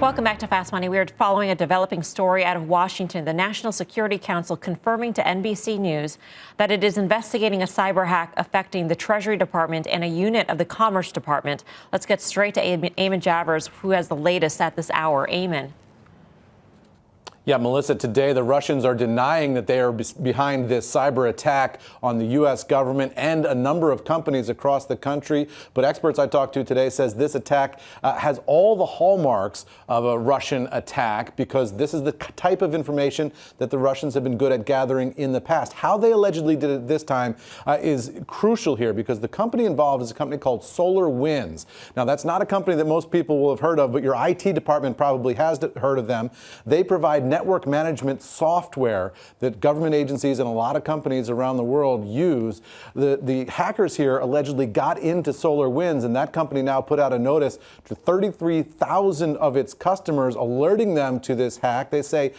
Welcome back to Fast Money. We are following a developing story out of Washington. The National Security Council confirming to NBC News that it is investigating a cyber hack affecting the Treasury Department and a unit of the Commerce Department. Let's get straight to Eamon Javers, who has the latest at this hour. Eamon. Yeah, Melissa, today the Russians are denying that they are behind this cyber attack on the U.S. government and a number of companies across the country. But experts I talked to today says this attack has all the hallmarks of a Russian attack because this is the type of information that the Russians have been good at gathering in the past. How they allegedly did it this time is crucial here because the company involved is a company called SolarWinds. Now, that's not a company that most people will have heard of, but your IT department probably has heard of them. They provide network management software that government agencies and a lot of companies around the world use. The hackers here allegedly got into SolarWinds, and that company now put out a notice to 33,000 of its customers, alerting them to this hack. They say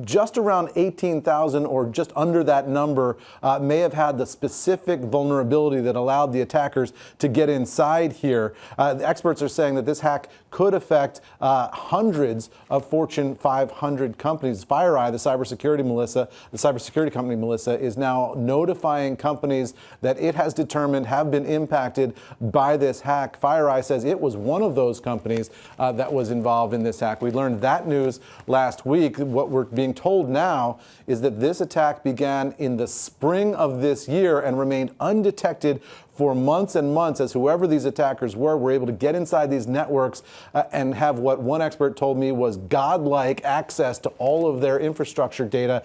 just around 18,000 or just under that number may have had the specific vulnerability that allowed the attackers to get inside here. The experts are saying that this hack could affect hundreds of Fortune 500 companies. FireEye, the cybersecurity company, Melissa, is now notifying companies that it has determined have been impacted by this hack. FireEye says it was one of those companies that was involved in this hack. We learned that news last week. What we're being told now is that this attack began in the spring of this year and remained undetected for months and months as whoever these attackers were able to get inside these networks and have what one expert told me was godlike access to all of their infrastructure data,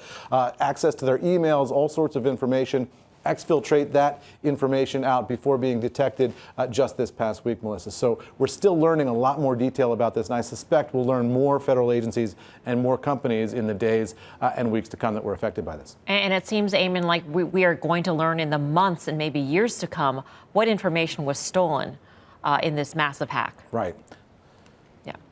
access to their emails, all sorts of information, exfiltrate that information out before being detected just this past week, Melissa. So we're still learning a lot more detail about this, and I suspect we'll learn more federal agencies and more companies in the days and weeks to come that were affected by this. And it seems, Eamon, like we are going to learn in the months and maybe years to come what information was stolen in this massive hack. Right.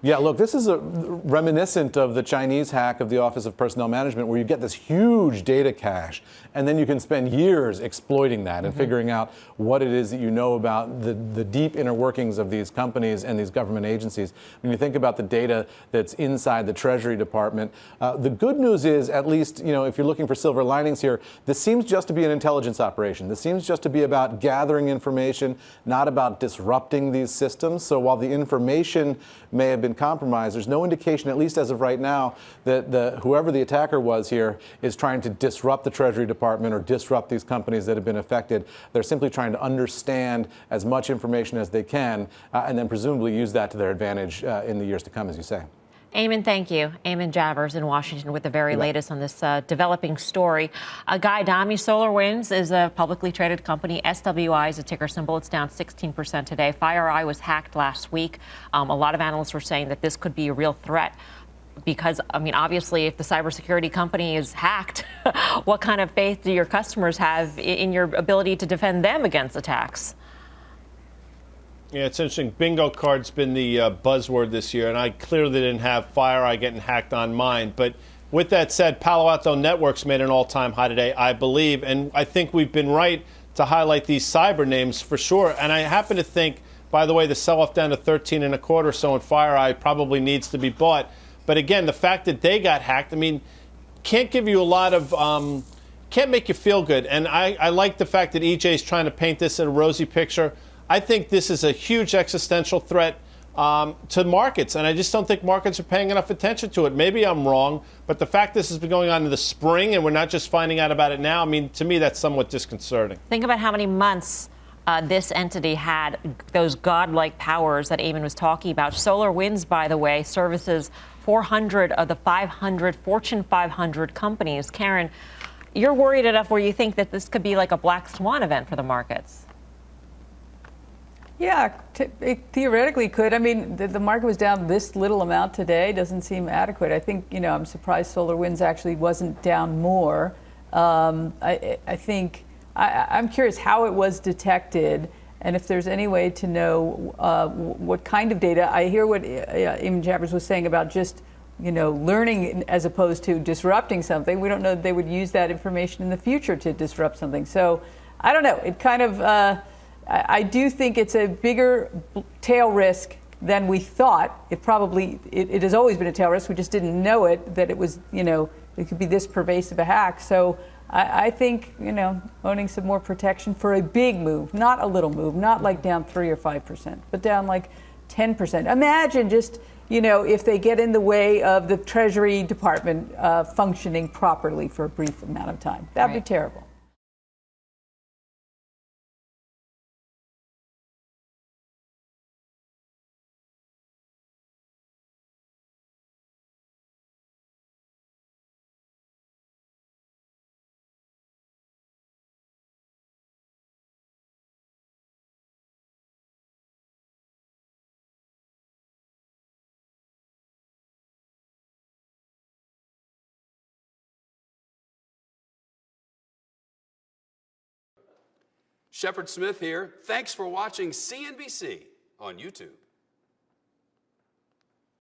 Yeah, look, this is reminiscent of the Chinese hack of the Office of Personnel Management, where you get this huge data cache, and then you can spend years exploiting that and figuring out what it is that you know about the deep inner workings of these companies and these government agencies. When you think about the data that's inside the Treasury Department, the good news is, at least, if you're looking for silver linings here, this seems just to be an intelligence operation. This seems just to be about gathering information, not about disrupting these systems. So while the information may have been compromised, there's no indication, at least as of right now, that whoever the attacker was here is trying to disrupt the Treasury Department or disrupt these companies that have been affected. They're simply trying to understand as much information as they can and then presumably use that to their advantage in the years to come, as you say. Eamon, thank you. Eamon Javers in Washington with the very latest on this developing story. Guy Adami, SolarWinds is a publicly traded company. SWI is a ticker symbol. It's down 16% today. FireEye was hacked last week. A lot of analysts were saying that this could be a real threat because, obviously, if the cybersecurity company is hacked, what kind of faith do your customers have in your ability to defend them against attacks? Yeah, it's interesting. Bingo card's been the buzzword this year, and I clearly didn't have FireEye getting hacked on mine. But with that said, Palo Alto Networks made an all-time high today, I believe, and I think we've been right to highlight these cyber names for sure. And I happen to think, by the way, the sell-off down to 13 and a quarter or so in FireEye probably needs to be bought. But again, the fact that they got hacked, can't give you a lot of, can't make you feel good. And I like the fact that EJ is trying to paint this in a rosy picture. I think this is a huge existential threat to markets, and I just don't think markets are paying enough attention to it. Maybe I'm wrong, but the fact this has been going on in the spring and we're not just finding out about it now, to me, that's somewhat disconcerting. Think about how many months this entity had those godlike powers that Eamon was talking about. SolarWinds, by the way, services 400 of the 500 Fortune 500 companies. Karen, you're worried enough where you think that this could be like a black swan event for the markets. Yeah, it theoretically could. The market was down this little amount today. Doesn't seem adequate. I think, I'm surprised SolarWinds actually wasn't down more. I think, I'm curious how it was detected and if there's any way to know what kind of data. I hear what Eamon Javers was saying about just, learning as opposed to disrupting something. We don't know that they would use that information in the future to disrupt something. So I don't know. It kind of... I do think it's a bigger tail risk than we thought. It has always been a tail risk. We just didn't know it, that it was, it could be this pervasive a hack. So I think, owning some more protection for a big move, not a little move, not like down 3 or 5%, but down like 10%. Imagine just, if they get in the way of the Treasury Department functioning properly for a brief amount of time. That'd be terrible. Shepard Smith here. Thanks for watching CNBC on YouTube.